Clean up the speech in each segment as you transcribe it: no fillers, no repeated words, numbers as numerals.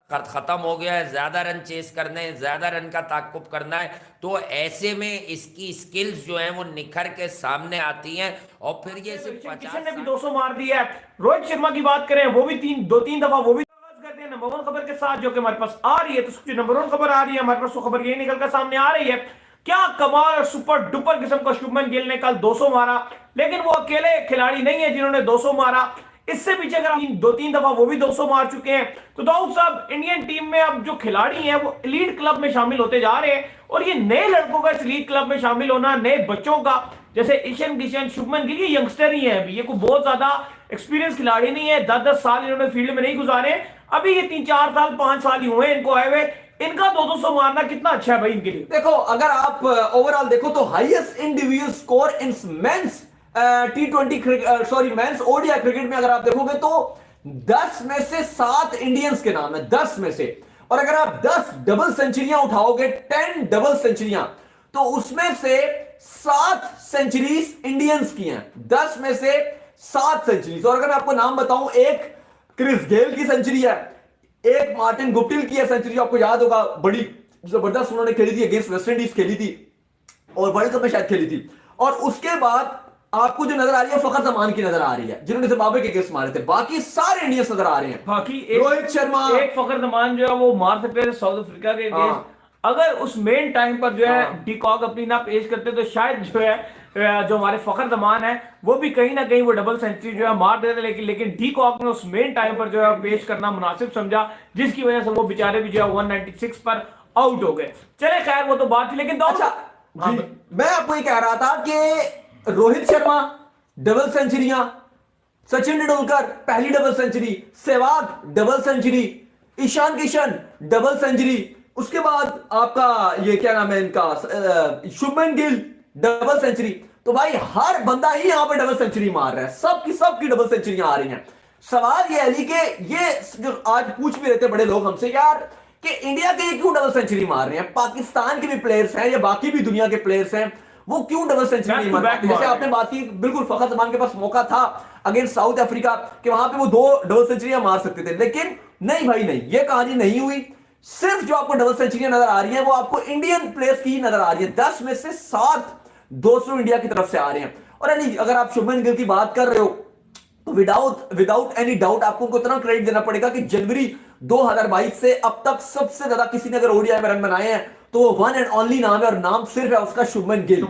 खत्म हो गया है, ज्यादा रन चेस करने हैं, ज्यादा रन का ताक्कुब करना है, तो ऐसे में इसकी स्किल्स जो है वो निखर के सामने आती हैं। और फिर ये सिर्फ ईशान किशन ने भी 50-60 200 मार दिया है। रोहित शर्मा की बात करें, वो भी दो तीन दफा वो भी करते हैं। नंबर वन खबर के साथ जो कि हमारे पास आ रही है, तो नंबर वन खबर आ रही है हमारे पास, वो खबर ये निकल कर सामने आ रही है, क्या कमाल और सुपर डुपर किस्म का शुभमन गिल ने कल 200 मारा। लेकिन वो अकेले खिलाड़ी नहीं है जिन्होंने 200 मारा, इससे पीछे अगर दो तीन दफा वो भी 200 मार चुके हैं। तो दाऊद साहब, इंडियन टीम में अब जो खिलाड़ी हैं वो एलीट क्लब में शामिल होते जा रहे हैं, और ये नए लड़कों का इस एलीट क्लब में शामिल होना, नए बच्चों का, जैसे ईशान किशन, शुभमन गिल, ये यंगस्टर ही है अभी, ये कोई बहुत ज्यादा एक्सपीरियंस खिलाड़ी नहीं है, 10-10 साल इन्होंने फील्ड में नहीं गुजारे, अभी ये 3-4 साल 5 साल ही हुए इनको आए हुए। इनका 200 मारना कितना अच्छा है भाई इनके लिए। देखो, अगर आप ओवरऑल देखो तो highest individual score in men's T20 sorry men's ODI cricket में अगर आप देखोगे तो 10 में से 7 इंडियंस के नाम है, 10 में से। और अगर आप 10 डबल सेंचुरियां उठाओगे, 10 डबल सेंचुरियां, तो उसमें से 7 सेंचुरीज इंडियंस की हैं, 10 में से 7 सेंचुरीज। और अगर मैं आपको नाम बताऊं, एक क्रिस गेल की सेंचुरी है, एक मार्टिन गुप्टिल की है सेंचुरी, आपको याद होगा, बड़ी जबरदस्त उन्होंने खेली थी, अगेंस्ट वेस्ट इंडीज खेली थी और वर्ल्ड कप में शायद खेली थी। और उसके बाद आपको जो नजर आ रही है फखर जमान की नजर आ रही है, जिन्होंने जिम्बाब्वे के अगेंस्ट मारे थे। बाकी सारे इंडियंस नजर आ रहे हैं, बाकी रोहित शर्मा, एक फखर जमान जो है वो मार सकते थे साउथ अफ्रीका के अगेंस्ट। अगर उस मेन टाइम पर जो है डीकॉक अपनी ना पेश करते तो शायद जो है जो हमारे फखर जमान है वो भी कहीं ना कहीं वो डबल सेंचुरी जो है मार देते, लेकिन डीकॉक ने उस मेन टाइम पर जो है पेश करना मुनासिब समझा, जिसकी वजह से वो बेचारे भी जो है 196 पर आउट हो गए। चले खैर, वो तो बात थी, लेकिन अच्छा मैं आपको ये कह रहा था कि रोहित शर्मा डबल सेंचुरियां, सचिन तेंदुलकर पहली double century, Sehwag double century, Ishan Kishan double century, उसके बाद आपका ये क्या नाम है इनका, शुभमन गिल डबल सेंचुरी। तो भाई हर बंदा ही यहां पे डबल सेंचुरी मार रहा है, सबकी डबल सेंचुरियां आ रही हैं। सवाल ये अली के ये जो आज पूछ भी रहे थे बड़े लोग हमसे, यार कि इंडिया के क्यों डबल सेंचुरी मार रहे हैं, पाकिस्तान के भी प्लेयर्स हैं या बाकी भी दुनिया के प्लेयर्स हैं, वो क्यों डबल सेंचुरी नहीं मार रहे? जैसे आपने बात की, बिल्कुल फखर जमान के पास मौका था अगेंस्ट साउथ अफ्रीका कि वहां पे वो 2 डबल सेंचुरियां मार सकते थे, लेकिन नहीं भाई नहीं, ये कहानी नहीं हुई। सिर्फ जो आपको डबल सेंचुरियां नजर आ रही है वो आपको इंडियन प्लेयर्स की नजर आ रही है, 10 में से 7 200 इंडिया की तरफ से आ रहे हैं। और अगर आप शुभमन गिल की बात कर रहे हो तो विदाउट एनी डाउट आपको उनको इतना क्रेडिट देना पड़ेगा कि जनवरी 2022 से अब तक सबसे ज्यादा किसी ने अगर ओडीआई में रन बनाए हैं तो वो वन एंड ओनली नाम है, और नाम सिर्फ है उसका शुभमन गिल।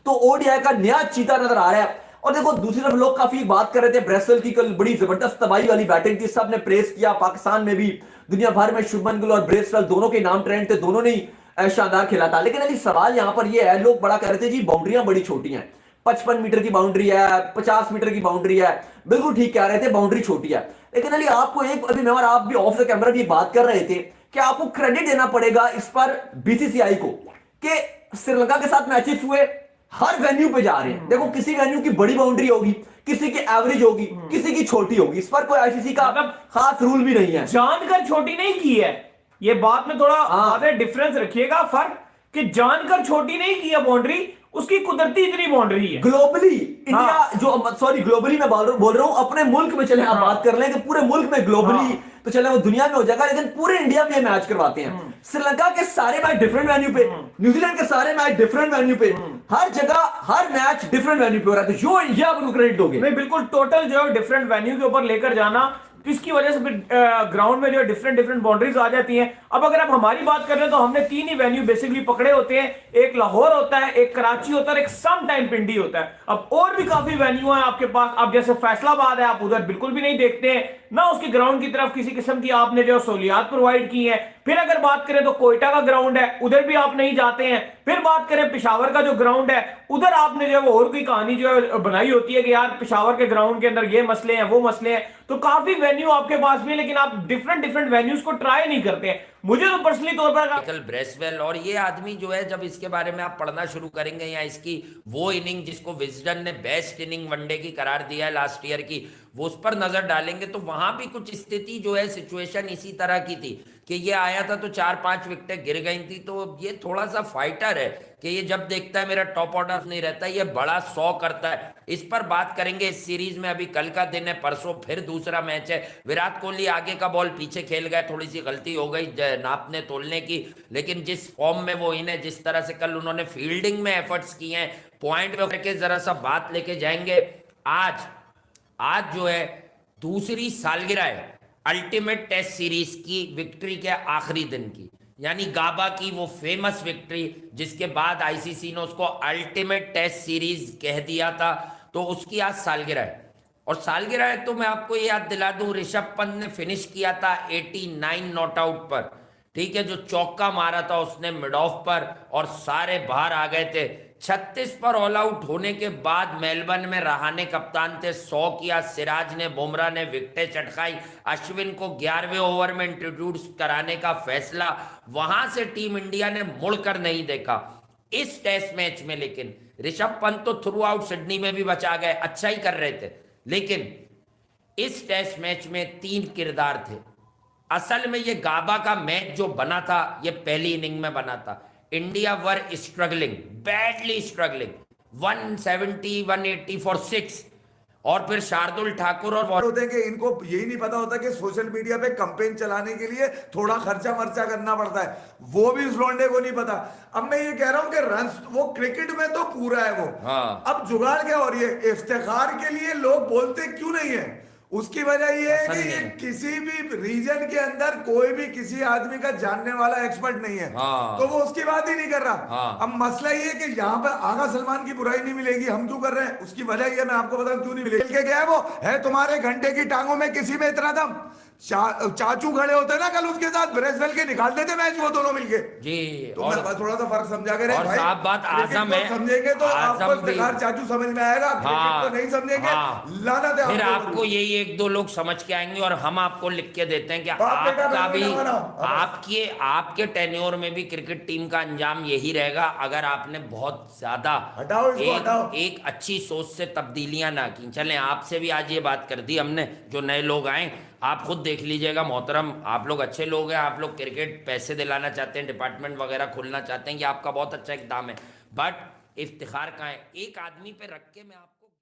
तो ओडीआई का नया चीता नजर आ रहा है। और देखो दूसरी तरफ लोग काफी बात कर रहे थे ब्रेसल की, कल बड़ी जबरदस्त तबाही वाली बैटिंग थी, सबने प्रेस किया, पाकिस्तान में भी दुनिया भर में शुभमन गिल और ब्रेसल दोनों के नाम ट्रेंड थे, दोनों ने शानदार खेला था। लेकिन अभी सवाल यहां पर यह है, लोग बड़ा कह रहे थे जी बाउंड्रियां बड़ी छोटी हैं, 55 मीटर की बाउंड्री है, 50 मीटर की बाउंड्री है, बिल्कुल ठीक कह रहे थे, बाउंड्री छोटी है। लेकिन अली आपको एक, अभी मैं और आप भी ऑफ द कैमरा भी बात कर रहे थे कि आपको क्रेडिट देना पड़ेगा इस पर बीसीसीआई को कि श्रीलंका के साथ मैचेस हुए, हर वेन्यू पे जा रहे हैं। देखो किसी वेन्यू की बड़ी बाउंड्री होगी, किसी की एवरेज होगी, किसी की छोटी होगी, इस पर कोई आईसीसी का खास रूल भी नहीं है। जानकर छोटी नहीं की है, ये बात में थोड़ा डिफरेंस रखिएगा, फर्क कि जानकर छोटी नहीं की है बाउंड्री, उसकी कुदरती इतनी बाउंड्री है। ग्लोबली इंडिया जो, सॉरी ग्लोबली मैं बोल रहा हूं, अपने मुल्क में चले आप बात कर लें कि पूरे मुल्क में ग्लोबली तो चले वो दुनिया में हो जाएगा, लेकिन पूरे इंडिया में मैच करवाते हैं। श्रीलंका के सारे मैच डिफरेंट वेन्यू पे, न्यूजीलैंड के सारे मैच डिफरेंट वेन्यू पे, हर जगह हर मैच डिफरेंट वेन्यू पे हो रहा है। तो जो ये आप क्रेडिट दोगे? नहीं, बिल्कुल टोटल जो है डिफरेंट वेन्यू के ऊपर लेकर जाना, इसकी वजह से ग्राउंड में जो डिफरेंट बाउंड्रीज आ जाती हैं। अब अगर आप हमारी बात कर रहे हो तो हमने 3 ही वेन्यू बेसिकली पकड़े होते हैं, एक लाहौर होता है, एक कराची होता है, एक सम टाइम पिंडी होता है। अब और भी काफी वेन्यू है आपके पास, अब जैसे फैसलाबाद है, आप उधर बिल्कुल भी नहीं देखते हैं ना, उसकी ग्राउंड की तरफ किसी किस्म की आपने जो सहूलियात प्रोवाइड की है। फिर अगर बात करें तो कोयटा का ग्राउंड है, उधर भी आप नहीं जाते हैं। फिर बात करें पेशावर का जो ग्राउंड है, उधर आपने जो है और कोई कहानी जो है बनाई होती है कि यार पेशावर के ग्राउंड के अंदर ये मसले हैं, वो मसले हैं। तो काफी वेन्यू आपके पास भी है, लेकिन आप डिफरेंट वेन्यूज को ट्राई नहीं करते हैं। मुझे तो पर्सनली तौर पर माइकल ब्रेसवेल, और ये आदमी जो है जब इसके बारे में आप पढ़ना शुरू करेंगे, या इसकी वो इनिंग जिसको विजडन ने बेस्ट इनिंग वनडे की करार दिया है लास्ट ईयर की, वो उस पर नजर डालेंगे तो वहां भी कुछ स्थिति जो है सिचुएशन इसी तरह की थी। कि ये आया था तो 4-5 विकेटें गिर गई थी। तो ये थोड़ा सा फाइटर है कि ये जब देखता है मेरा टॉप ऑर्डर नहीं रहता, ये बड़ा 100 करता है। इस पर बात करेंगे इस सीरीज में। अभी कल का दिन है, परसों फिर दूसरा मैच है। विराट कोहली आगे का बॉल पीछे खेल गए, थोड़ी सी गलती हो गई नापने तोलने की, लेकिन जिस फॉर्म में वो इन्हें, जिस तरह से कल उन्होंने फील्डिंग में एफर्ट्स किए हैं, पॉइंट पे करके जरा सा बात लेके जाएंगे। आज जो है दूसरी सालगिरह है अल्टीमेट टेस्ट सीरीज की विक्ट्री के आखिरी दिन की, यानी गाबा की वो फेमस विक्ट्री जिसके बाद आईसीसी ने उसको अल्टीमेट टेस्ट सीरीज कह दिया था। तो उसकी आज सालगिरह है। और सालगिरह है तो मैं आपको ये याद दिला दूं, ऋषभ पंत ने फिनिश किया था 89 नॉट आउट पर, ठीक है, जो चौका मारा था उसने मिड ऑफ पर और सारे बाहर आ गए थे। 36 पर ऑल आउट होने के बाद मेलबर्न में रहाणे कप्तान थे, 100 किया। सिराज ने, बुमराह ने विकेटें चटकाई। अश्विन को 11वें ओवर में इंट्रोड्यूस कराने का फैसला, वहां से टीम इंडिया ने मुड़कर नहीं देखा इस टेस्ट मैच में। लेकिन ऋषभ पंत तो थ्रू आउट सिडनी में भी बचा गए, अच्छा ही कर रहे थे, लेकिन इस टेस्ट मैच में 3 किरदार थे। असल में ये गाबा का मैच जो बना था ये पहली इनिंग में बना था। India were struggling, badly struggling, 170 180 for 6, और फिर शार्दुल ठाकुर और होते हैं कि इनको यही नहीं पता होता कि सोशल मीडिया पे कैंपेन चलाने के लिए थोड़ा खर्चा मर्चा करना पड़ता है, वो भी उस लौंडे को नहीं पता। अब मैं ये कह रहा हूं कि रन वो क्रिकेट में तो पूरा है वो, हाँ। अब जुगाड़ क्या हो रही है, इफ्तिखार के लिए लोग बोलते क्यों नहीं है, उसकी वजह ये है कि ये किसी भी रीजन के अंदर कोई भी किसी आदमी का जानने वाला एक्सपर्ट नहीं है, हाँ। तो वो उसकी बात ही नहीं कर रहा। हाँ। अब मसला ये है कि यहाँ पर आगा सलमान की बुराई नहीं मिलेगी, हम क्यों कर रहे हैं, उसकी वजह ये मैं आपको बताऊं क्यों नहीं मिलेगी। के क्या है वो है तुम्हारे घंटे की टांगों में किसी में इतना दम, चाचू खड़े होते ना कल उसके साथ ब्रेसवेल के निकाल देते मैच वो दोनों मिलके जी। तो और मैं थोड़ा सा फर्क समझा कर और साफ बात आजम है, समझेंगे तो आजम आपको भी, इफ्तिखार चाचू समझ में आएगा, क्रिकेट को नहीं समझेंगे, लानत है फिर आपको। आपको यही 1-2 लोग समझ के आएंगे और हम आपको लिख के देते हैं कि बाप बेटा आपका भी, बना बनाओ। आपके टेन्योर में भी क्रिकेट टीम का अंजाम यही रहेगा अगर आपने बहुत ज्यादा हटाओ इसको, हटाओ। एक अच्छी सोच से तब्दीलियां ना की। चलें, आपसे भी आज ये बात कर दी हमने, जो नए लोग आए आप खुद देख लीजिएगा मोहतरम, आप लोग अच्छे लोग हैं, आप लोग क्रिकेट पैसे दिलाना चाहते हैं, डिपार्टमेंट वगैरह खोलना चाहते हैं, ये आपका बहुत अच्छा इकदाम है, बट इफ्तिखार कहाँ है, एक आदमी पे रख के मैं आप